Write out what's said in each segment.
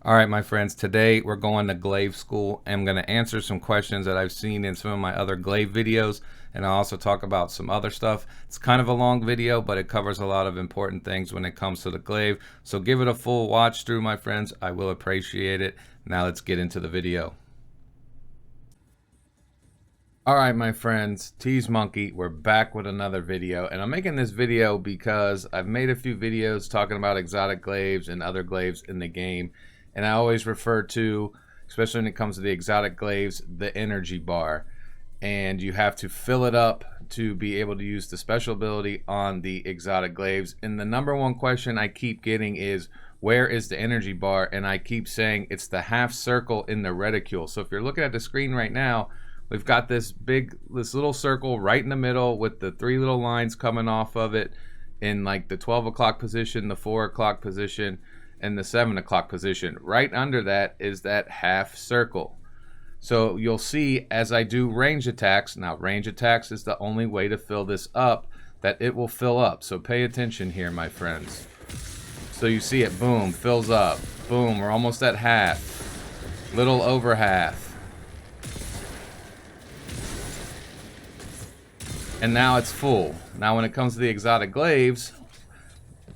All right, my friends, today we're going to Glaive school. I'm going to answer some questions that I've seen in some of my other Glaive videos, and I'll also talk about some other stuff. It's kind of a long video, but it covers a lot of important things when it comes to the Glaive. So give it a full watch through, my friends. I will appreciate it. Now let's get into the video. All right, my friends, Teez Monkey, we're back with another video, and I'm making this video because I've made a few videos talking about exotic glaives and other glaives in the game, and I always refer to, especially when it comes to the exotic glaives, the energy bar, and you have to fill it up to be able to use the special ability on the exotic glaives. And the number one question I keep getting is, where is the energy bar? And I keep saying it's the half circle in the reticule. So if you're looking at the screen right now, we've got this little circle right in the middle with the three little lines coming off of it in like the 12 o'clock position, the 4 o'clock position, and the 7 o'clock position. Right under that is that half circle. So you'll see as I do range attacks, now range attacks is the only way to fill this up, that it will fill up. So pay attention here, my friends. So you see it, boom, fills up. Boom, we're almost at half. Little over half. And now it's full. Now when it comes to the exotic glaives,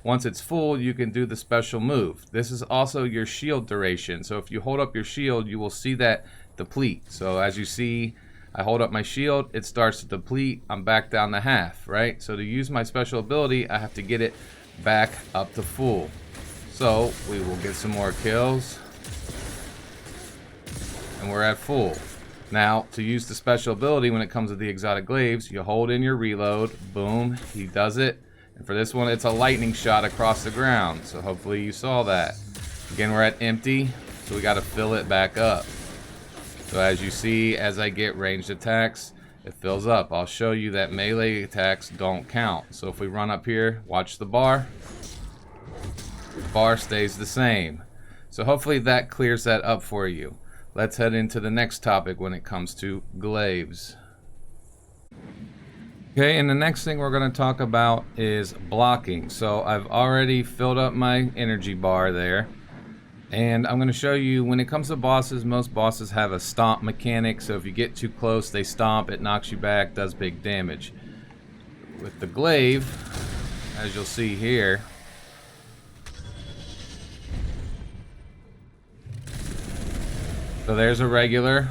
once it's full, you can do the special move. This is also your shield duration. So if you hold up your shield, you will see that deplete. So as you see, I hold up my shield, it starts to deplete. I'm back down to half, right? So to use my special ability, I have to get it back up to full. So we will get some more kills. And we're at full. Now, to use the special ability when it comes to the exotic glaives, you hold in your reload, boom, he does it. And for this one, it's a lightning shot across the ground. So hopefully you saw that. Again, we're at empty, so we got to fill it back up. So as you see, as I get ranged attacks, it fills up. I'll show you that melee attacks don't count. So if we run up here, watch the bar. The bar stays the same. So hopefully that clears that up for you. Let's head into the next topic when it comes to glaives. Okay, and the next thing we're going to talk about is blocking. So I've already filled up my energy bar there. And I'm going to show you, when it comes to bosses, most bosses have a stomp mechanic. So if you get too close, they stomp, it knocks you back, does big damage. With the glaive, as you'll see here, so there's a regular.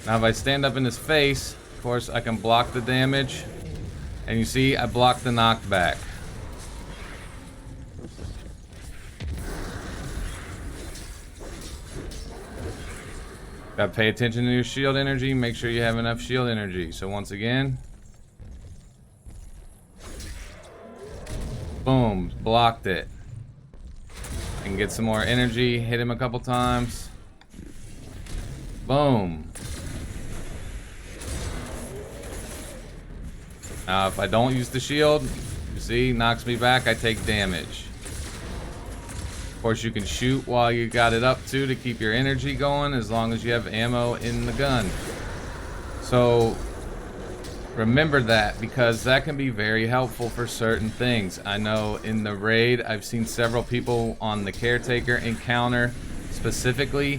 Now if I stand up in his face, of course I can block the damage. And you see, I blocked the knockback. Gotta pay attention to your shield energy. Make sure you have enough shield energy. So once again, boom, blocked it. And get some more energy. Hit him a couple times. Boom. Now if I don't use the shield, you see, knocks me back, I take damage. Of course you can shoot while you got it up too to keep your energy going, as long as you have ammo in the gun. So remember that, because that can be very helpful for certain things. I know in the raid I've seen several people on the caretaker encounter specifically.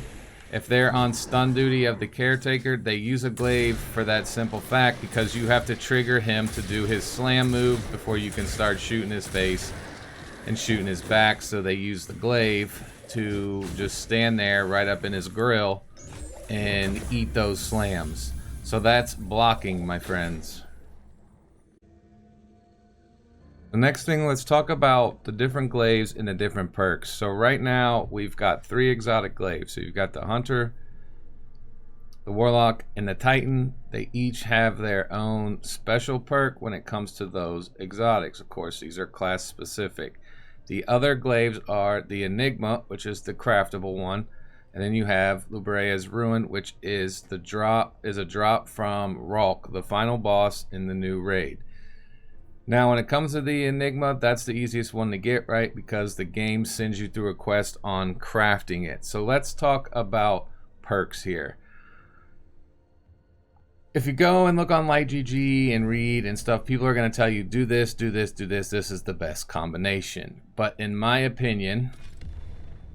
If they're on stun duty of the caretaker, they use a glaive for that simple fact, because you have to trigger him to do his slam move before you can start shooting his face and shooting his back. So they use the glaive to just stand there right up in his grill and eat those slams. So that's blocking, my friends. The next thing, let's talk about the different glaives and the different perks. So right now we've got 3 exotic glaives. So you've got the Hunter, the Warlock, and the Titan. They each have their own special perk when it comes to those exotics. Of course, these are class specific. The other glaives are the Enigma, which is the craftable one. And then you have Lubrea's Ruin, which is a drop from Ralk, the final boss in the new raid. Now when it comes to the Enigma, that's the easiest one to get, right? Because the game sends you through a quest on crafting it. So let's talk about perks here. If you go and look on LightGG and read and stuff, people are going to tell you, do this, do this, do this. This is the best combination. But in my opinion,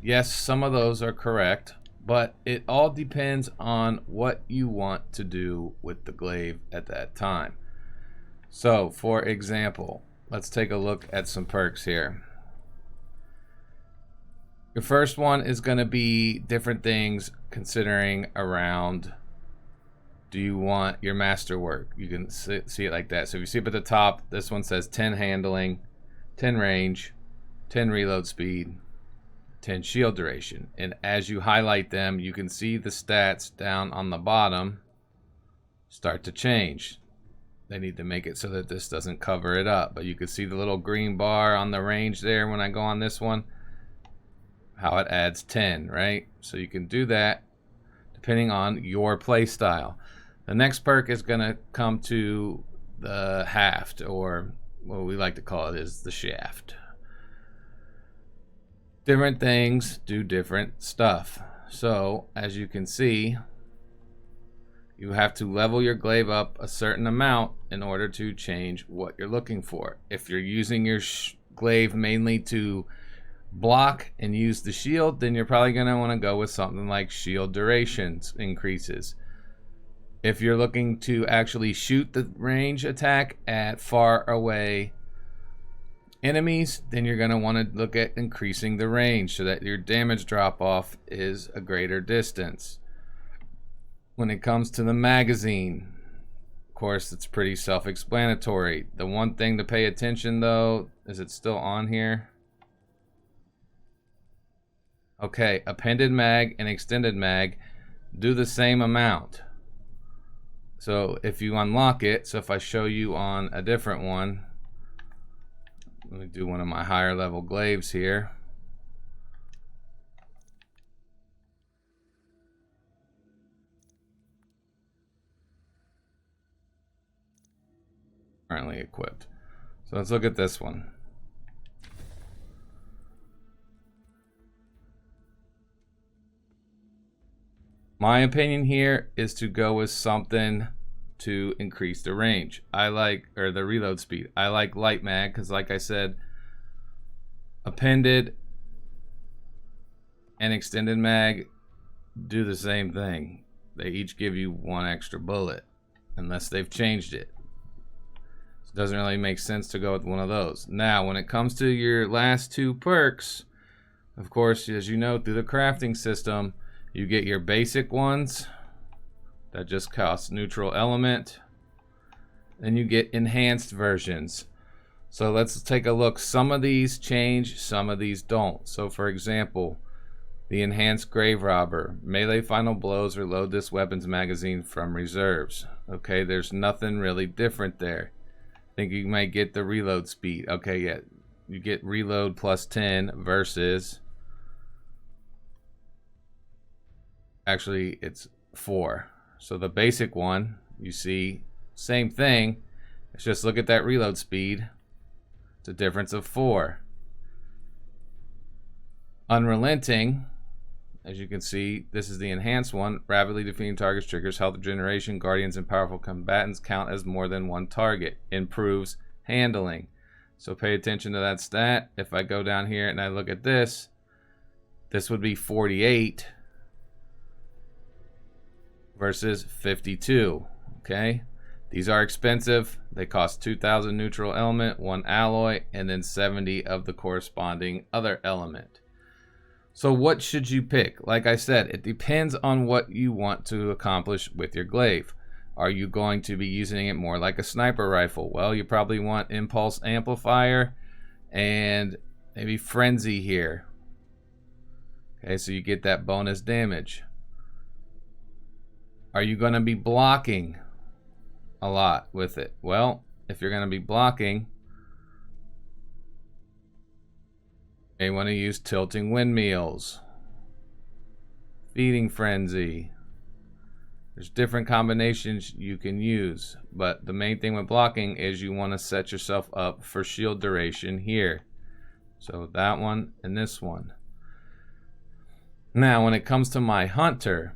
Yes, some of those are correct, but it all depends on what you want to do with the glaive at that time. So, for example, let's take a look at some perks here. Your first one is going to be different things considering around, do you want your masterwork? You can see it like that. So if you see up at the top, this one says 10 handling, 10 range, 10 reload speed, 10 shield duration. And as you highlight them, you can see the stats down on the bottom start to change. They need to make it so that this doesn't cover it up. But you can see the little green bar on the range there when I go on this one, how it adds 10, right? So you can do that depending on your play style. The next perk is going to come to the haft, or what we like to call it is the shaft. Different things do different stuff. So as you can see, you have to level your glaive up a certain amount in order to change what you're looking for. If you're using your glaive mainly to block and use the shield, then you're probably going to want to go with something like shield durations increases. If you're looking to actually shoot the range attack at far away enemies, then you're going to want to look at increasing the range so that your damage drop off is a greater distance. When it comes to the magazine, of course, it's pretty self-explanatory. The one thing to pay attention though, is it still on here? Okay, appended mag and extended mag do the same amount. So if you unlock it, so if I show you on a different one, let me do one of my higher level glaives here. Currently equipped. So let's look at this one. My opinion here is to go with something to increase the range. I like, or the reload speed. I like light mag because, like I said, appended and extended mag do the same thing. They each give you one extra bullet unless they've changed it. So it doesn't really make sense to go with one of those. Now, when it comes to your last two perks, of course, as you know, through the crafting system, you get your basic ones that just cost neutral element. Then you get enhanced versions. So let's take a look. Some of these change, some of these don't. So for example, the enhanced grave robber. Melee final blows reload this weapons magazine from reserves. Okay, there's nothing really different there. I think you might get the reload speed. Okay, yeah, you get reload plus 10 versus, actually it's 4. So the basic one, you see, same thing. Let's just look at that reload speed. It's a difference of 4. Unrelenting, as you can see, this is the enhanced one. Rapidly defeating targets triggers health regeneration. Guardians and powerful combatants count as more than one target. Improves handling. So pay attention to that stat. If I go down here and I look at this, this would be 48 versus 52. Okay, these are expensive. They cost 2,000 neutral element, 1 alloy, and then 70 of the corresponding other element. So what should you pick? Like I said, it depends on what you want to accomplish with your glaive. Are you going to be using it more like a sniper rifle? Well, you probably want impulse amplifier and maybe frenzy here. Okay, so you get that bonus damage. Are you going to be blocking a lot with it? Well, if you're going to be blocking, you may want to use tilting windmills, feeding frenzy. There's different combinations you can use, but the main thing with blocking is you want to set yourself up for shield duration here. So that one and this one. Now, when it comes to my hunter,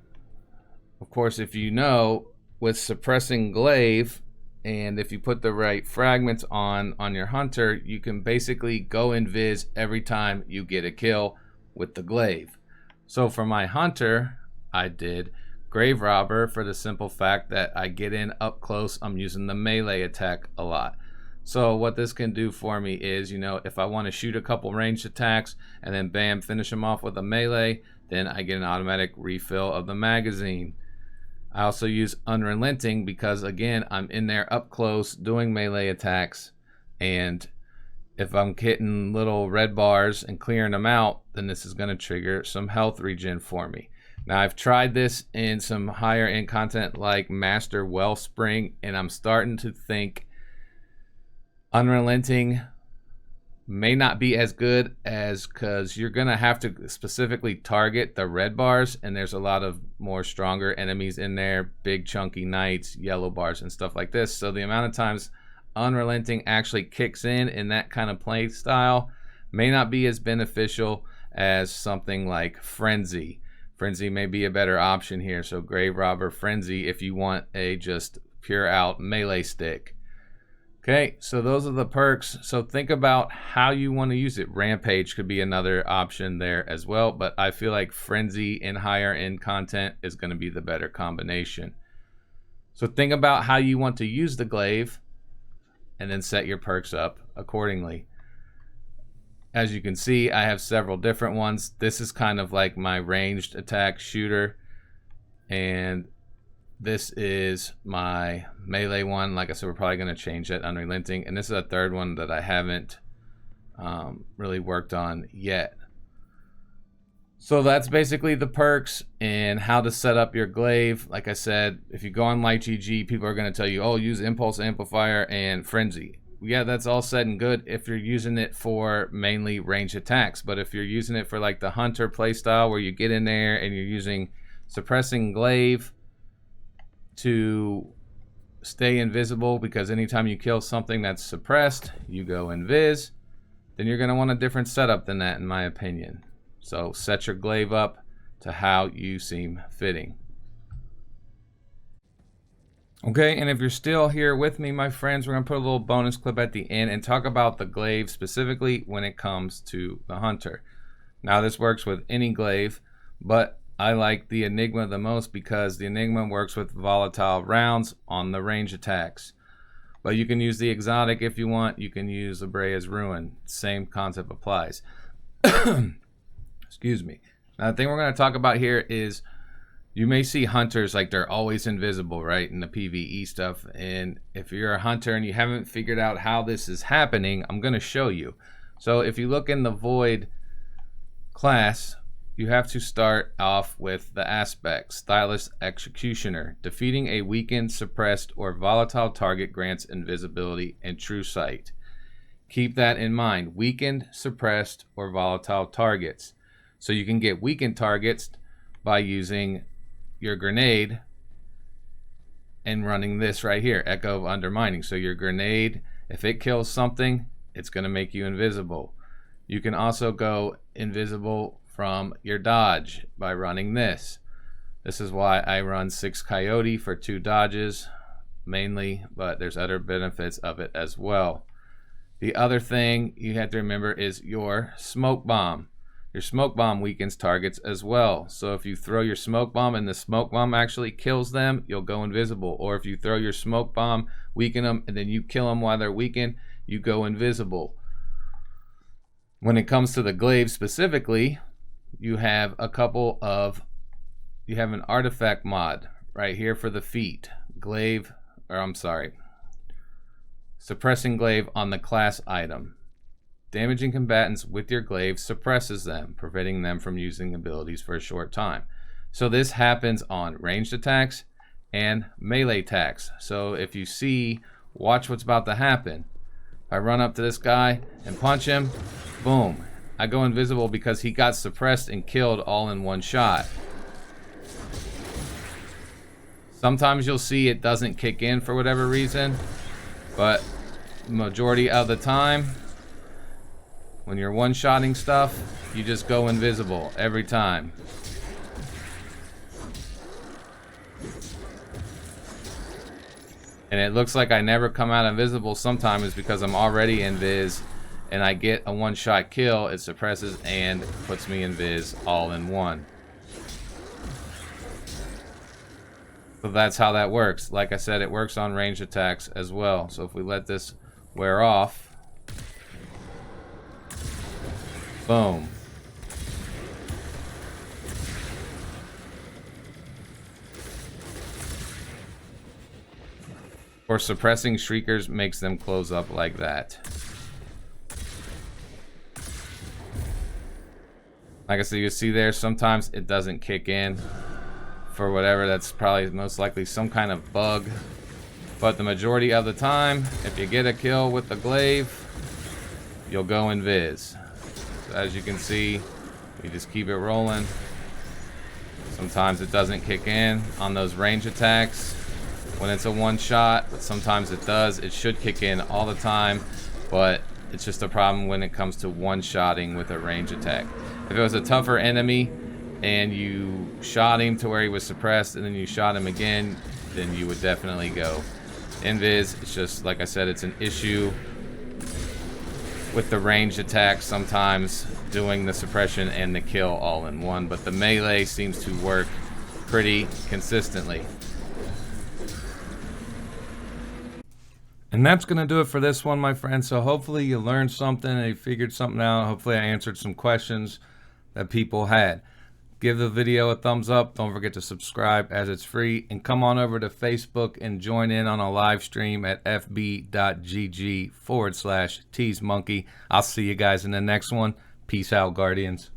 of course, if you know, with suppressing glaive, and if you put the right fragments on your hunter, you can basically go invis every time you get a kill with the glaive. So for my hunter, I did grave robber for the simple fact that I get in up close. I'm using the melee attack a lot. So what this can do for me is, you know, if I want to shoot a couple ranged attacks and then bam, finish them off with a melee, then I get an automatic refill of the magazine. I also use unrelenting because, again, I'm in there up close doing melee attacks, and if I'm hitting little red bars and clearing them out, then this is going to trigger some health regen for me. Now, I've tried this in some higher end content like Master Wellspring, and I'm starting to think unrelenting may not be as good, as because you're gonna have to specifically target the red bars, and there's a lot of more stronger enemies in there, big chunky knights, yellow bars and stuff like this. So the amount of times unrelenting actually kicks in that kind of play style may not be as beneficial as something like frenzy. Frenzy may be a better option here. So grave robber, frenzy, if you want a just pure out melee stick. Okay, so those are the perks. So think about how you want to use it. Rampage could be another option there as well, but I feel like frenzy in higher end content is going to be the better combination. So think about how you want to use the glaive and then set your perks up accordingly. As you can see, I have several different ones. This is kind of like my ranged attack shooter, and this is my melee one. Like I said, we're probably going to change that unrelenting. And this is a third one that I haven't really worked on yet. So that's basically the perks and how to set up your glaive. Like I said, if you go on LightGG, people are going to tell you, oh, use impulse amplifier and frenzy. Yeah, that's all said and good if you're using it for mainly range attacks. But if you're using it for like the hunter playstyle where you get in there and you're using suppressing glaive to stay invisible, because anytime you kill something that's suppressed, you go invis, then you're going to want a different setup than that, in my opinion. So set your glaive up to how you seem fitting. Okay, and if you're still here with me, my friends, we're going to put a little bonus clip at the end and talk about the glaive specifically when it comes to the hunter. Now, this works with any glaive, but I like the Enigma the most because the Enigma works with volatile rounds on the range attacks. But you can use the exotic if you want. You can use Abrea's Ruin. Same concept applies. Excuse me. Now, the thing we're going to talk about here is you may see hunters like they're always invisible, right, in the PvE stuff. And if you're a hunter and you haven't figured out how this is happening, I'm going to show you. So if you look in the Void class, you have to start off with the aspect, Stylist Executioner. Defeating a weakened, suppressed, or volatile target grants invisibility and true sight. Keep that in mind. Weakened, suppressed, or volatile targets. So you can get weakened targets by using your grenade and running this right here, Echo of Undermining. So your grenade, if it kills something, it's going to make you invisible. You can also go invisible from your dodge by running this. This is why I run 6 Coyote for 2 dodges mainly, but there's other benefits of it as well. The other thing you have to remember is your smoke bomb. Your smoke bomb weakens targets as well. So if you throw your smoke bomb and the smoke bomb actually kills them, you'll go invisible. Or if you throw your smoke bomb, weaken them, and then you kill them while they're weakened, you go invisible. When it comes to the glaive specifically, you have an artifact mod right here for the feet. Suppressing glaive on the class item. Damaging combatants with your glaive suppresses them, preventing them from using abilities for a short time. So this happens on ranged attacks and melee attacks. So if you see, watch what's about to happen. If I run up to this guy and punch him, boom. I go invisible because he got suppressed and killed all in one shot. Sometimes you'll see it doesn't kick in for whatever reason, but majority of the time, when you're one-shotting stuff, you just go invisible every time. And it looks like I never come out invisible sometimes because I'm already invis and I get a one-shot kill, it suppresses and puts me in Viz all in one. So that's how that works. Like I said, it works on range attacks as well. So if we let this wear off, boom. Or suppressing shriekers makes them close up like that. Like I said, you see there, sometimes it doesn't kick in for whatever. That's probably most likely some kind of bug. But the majority of the time, if you get a kill with the glaive, you'll go in Viz. So as you can see, we just keep it rolling. Sometimes it doesn't kick in on those range attacks when it's a one shot, but sometimes it does. It should kick in all the time, but it's just a problem when it comes to one-shotting with a range attack. If it was a tougher enemy and you shot him to where he was suppressed and then you shot him again, then you would definitely go invis. It's just, like I said, it's an issue with the range attack, sometimes doing the suppression and the kill all in one, but the melee seems to work pretty consistently. And that's going to do it for this one, my friends. So hopefully you learned something and you figured something out. Hopefully I answered some questions that people had. Give the video a thumbs up. Don't forget to subscribe as it's free. And come on over to Facebook and join in on a live stream at fb.gg/TeezMonkey. I'll see you guys in the next one. Peace out, Guardians.